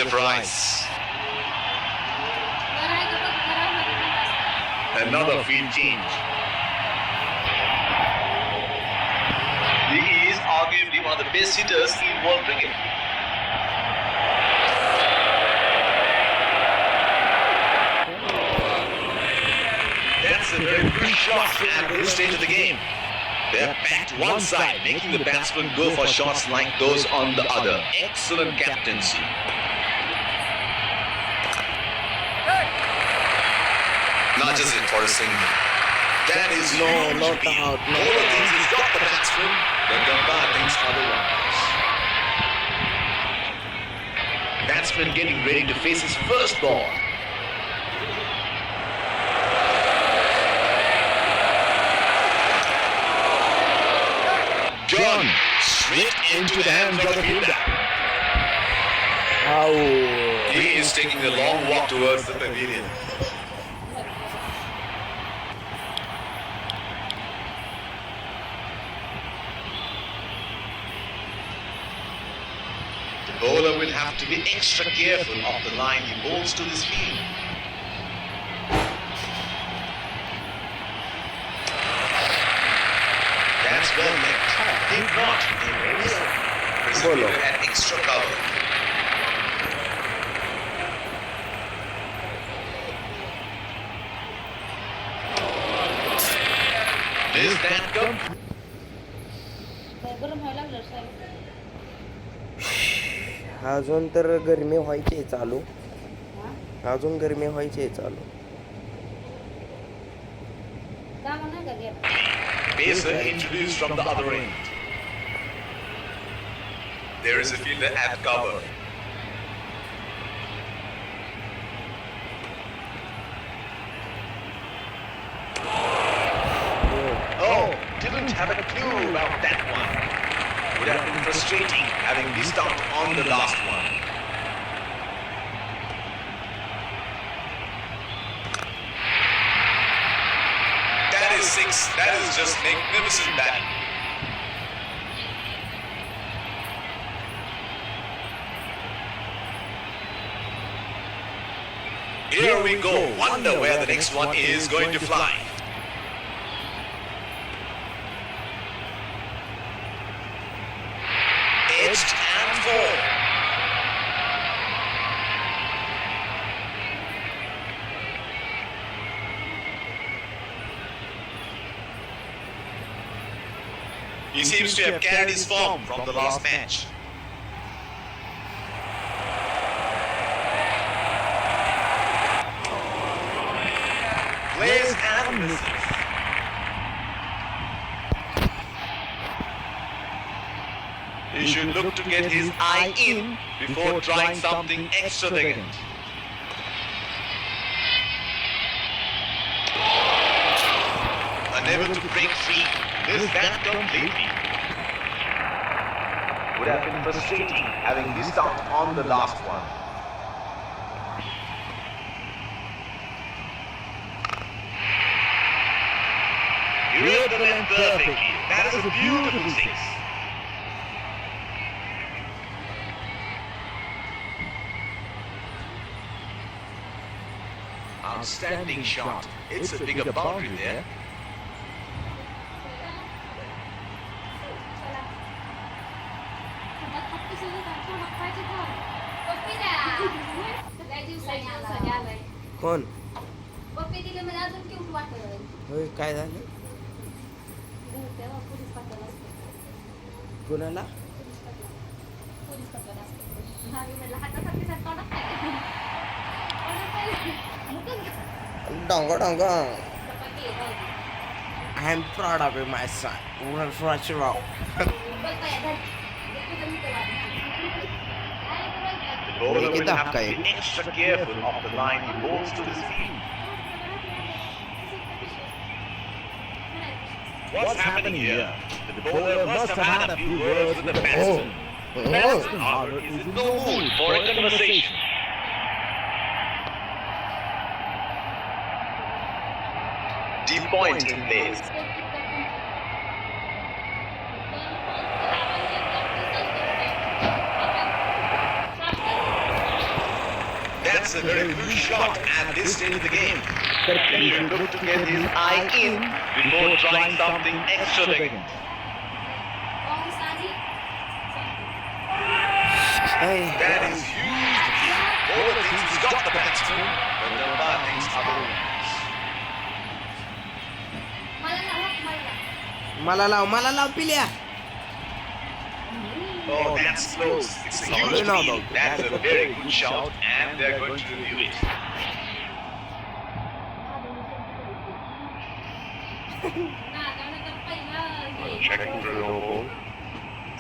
the prize. Another field change. He is arguably one of the best hitters in world cricket. That's a very good shot at this stage of the game. They're backed one side, making the batsmen go for shots like those on the other. Excellent captaincy. Not just it for a single. That is huge. Not out. Bowler thinks he's got the batsman, but Gamba thinks otherwise. Batsman getting ready to face his first ball. John, straight into the hands of the fielder. Ow. He is taking a long walk towards the pavilion. The bowler will have to be extra careful of the line he bowls to this field. That's well left. Think not. Bowler at extra cover. Is that come? अजून तर गरमी व्हायची आहे चालू. अजून गरमी व्हायची आहे चालू. Pacer introduced from the other end. There is a fielder at cover. Oh, didn't have a clue about that one. Would have been frustrating having missed out on the last one. That is six. That is just magnificent batting. Here we go. Wonder where the next one is going to fly. Edged and full. He seems to have carried his form from the last match. Plays and misses. He should look to get his eye in before trying something extravagant. Unable to break free, missed that completely. Would have been frustrating having missed out on the last one. He read the length perfectly. That is a beautiful six. Outstanding shot. It's a bigger boundary there. कोण होय काय झालं कोणाला डोंगा डोंगा I am proud of you, my son. We're from Raw. The bowler will have to be extra careful of the line he bowls to this field. What's happening here? The bowler must have had a few words with the batsman. The batsman, however, is in no mood for a conversation. Deep point in place. That's a very good shot at this stage of the game. He should look to get his eye in before trying something extravagant. That is huge. Bowler thinks he's got the batsman, but the umpire thinks otherwise. मला लाव पिल्या. Oh, that's close. It's a huge lead. That's a very good shout, and they're going to review it. Checking for no ball.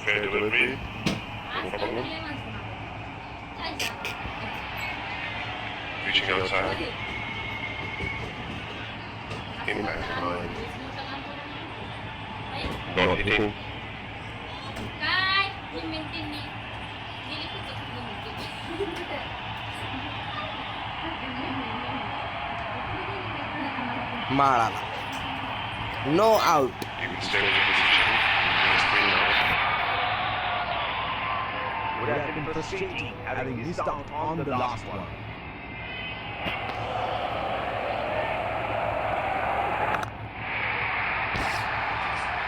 Fair delivery. No problem. Reaching outside. Impact line. Not hitting. माळाला. No out. You can stay with the position. Next 3 now. Would have been frustrating having missed out on the last one.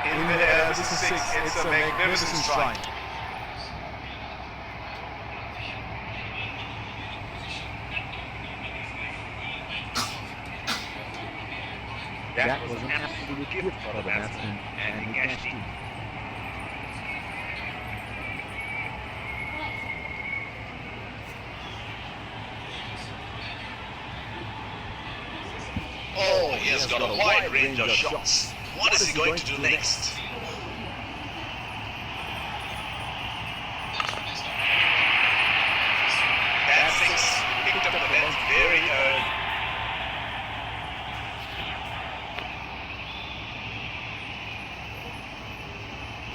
In the air, this is 6. It's a magnificent strike. That was an absolute gift for the batsman, and he cashed in. Oh, he has got a wide range of shots. What is he going to do next? That's 6. Picked up the length very early.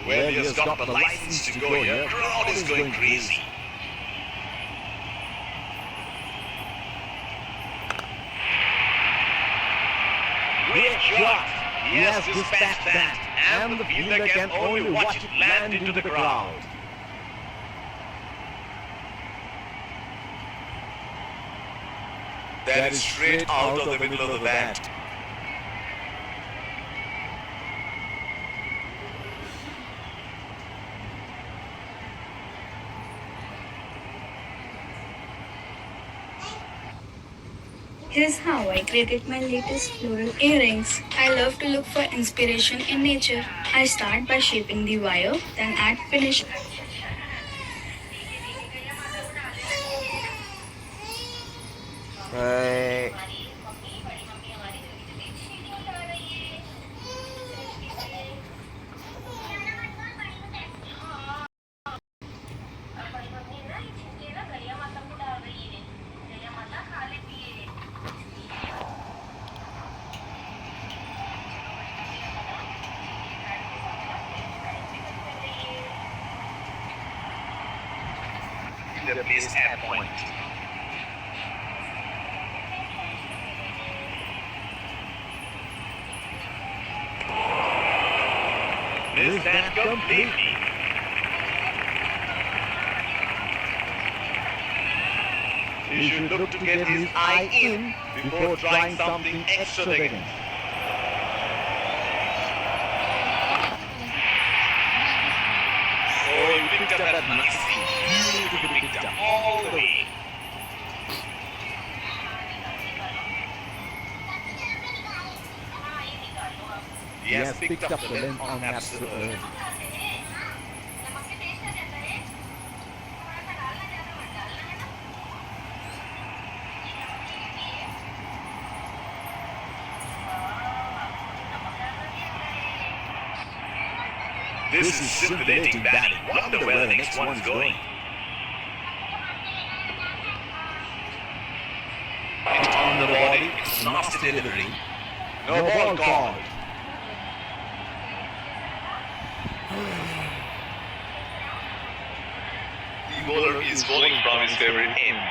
Well, he has got the license to go here. Crowd is going crazy. Great shot. He has dispatched that, and the fielder can only watch it land into the crowd. That is straight out of the middle of the bat. Here's how I created my latest floral earrings. I love to look for inspiration in nature. I start by shaping the wire, then add finish. The place at point. Missed that completely. He should look to get his eye in before trying something extravagant. Oh, he picked up that nicely. Beautifully picked up all the way. He has picked up the length on that early. This is scintillating batting. Wonder where the next one's going. It's on the body. It's nasty delivery. No ball called. The bowler is bowling from his favorite end.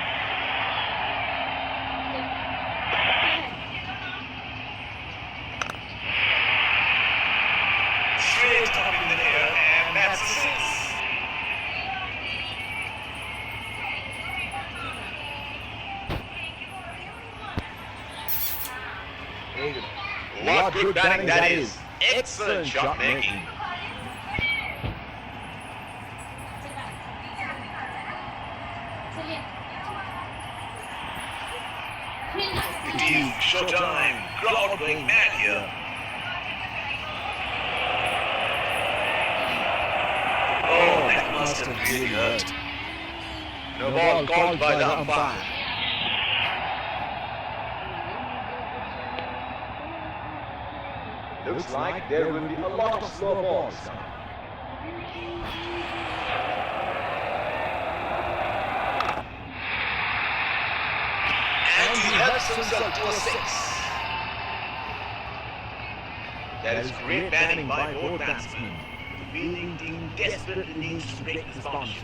Straight up in the air, and that's a 6. What good batting that is. Excellent shot making. It is showtime. Crowd going mad here. Oh, that must have really hurt. No ball called by the umpire. Looks like there will be a lot of slow balls. And he helps himself to a six. That is great batting by both batsmen. The fielding team desperately needs to break this partnership.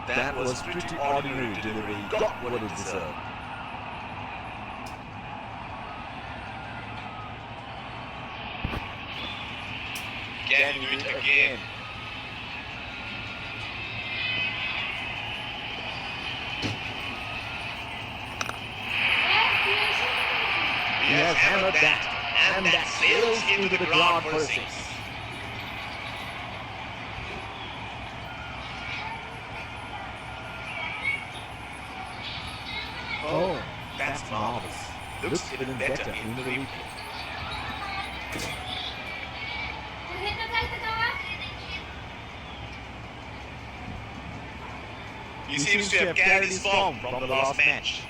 That was pretty ordinary delivery. Got what it deserved. Can you do it again? He has hammered that, and that sails into the ground for a six. Oh, that's marvelous. Looks even better in the replay. He seems to have carried his form from the last match.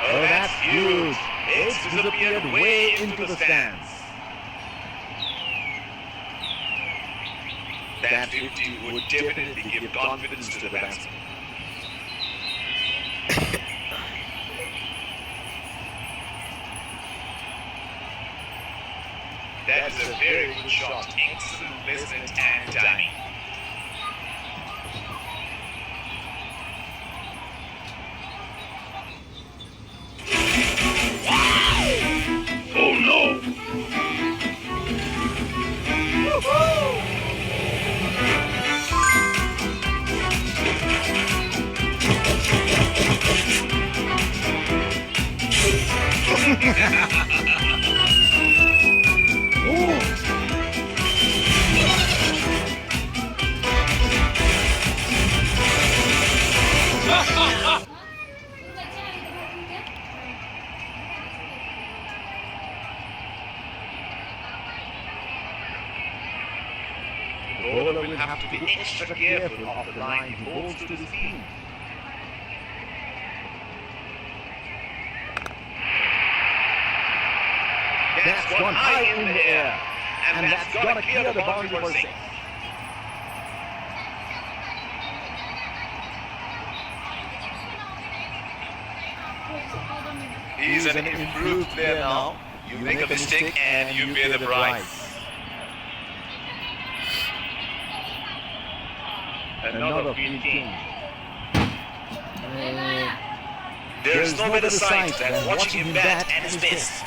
Oh, that's huge. It's disappeared way into the stands. That 50 would definitely give confidence to the batsman. That is a very good shot. Excellent placement and timing. Oh no! The bowler will have to be extra careful of the line he bowls to the field. That's one high in the air, and that's gonna clear the boundary for six. He's an improved player now. You make a mistake and you pay the price. Another field change. There's no better sight than watching him bat at his best.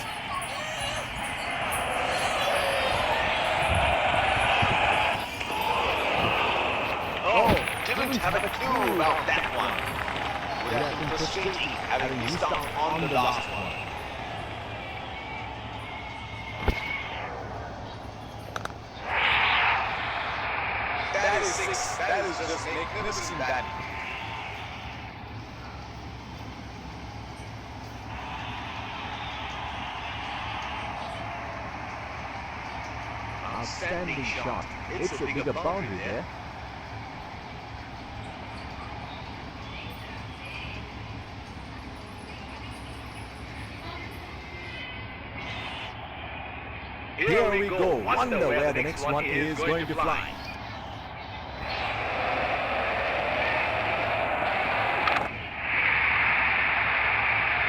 Oh, didn't have a clue about that one. Would have been frustrating having missed out on the last one. That is six. That is just magnificent batting. Outstanding shot. It's a bigger boundary there. Here we go. Wonder where the next one is going to fly.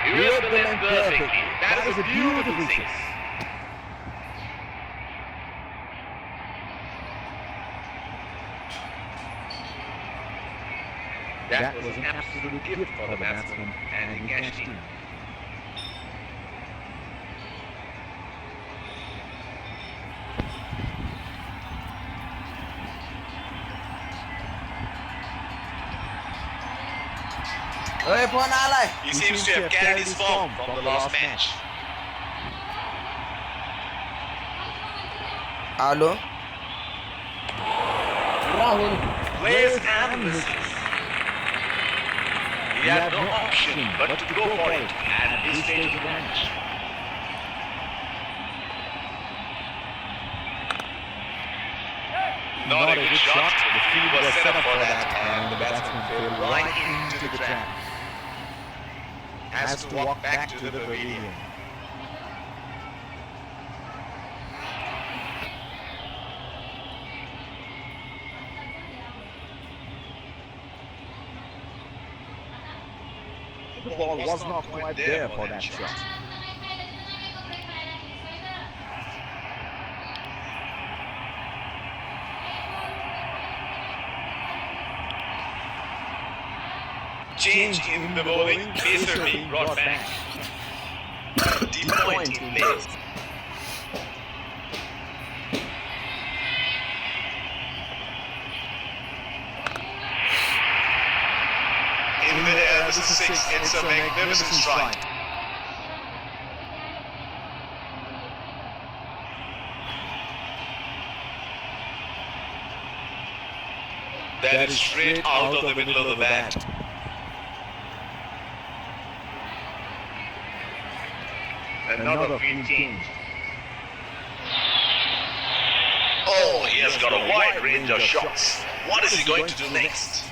You read the length perfectly. That is a beautiful six. That was an absolute gift for the batsman, and he cashed in. अय phone आलाय. He seems to have carried his form from the last match. आलो. Rahul. Plays and misses. He had no option but to go for it at this stage of the match. Not a good shot. The field was set up for that, and the batsman fell right into the trap. Has to walk back to the pavilion. The ball was not quite there for that shot. Change in the bowling, pacer being brought back. Deep point in mid. In the air, this is 6. It's a magnificent strike. That is straight out of the middle of the bat. Another field change. Oh, he has got a wide range of shots. What is he going to do next?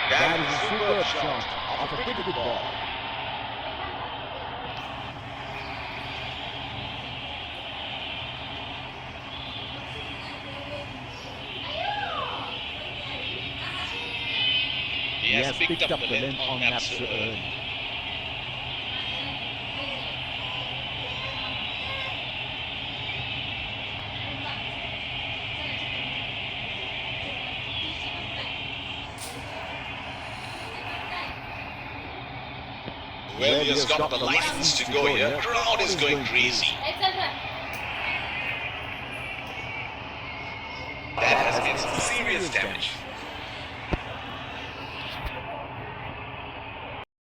That is a superb shot off a pretty good ball. He has picked up the length on laps to earn. Well, he has got the license to go here. Crowd is going crazy. That has been some serious damage.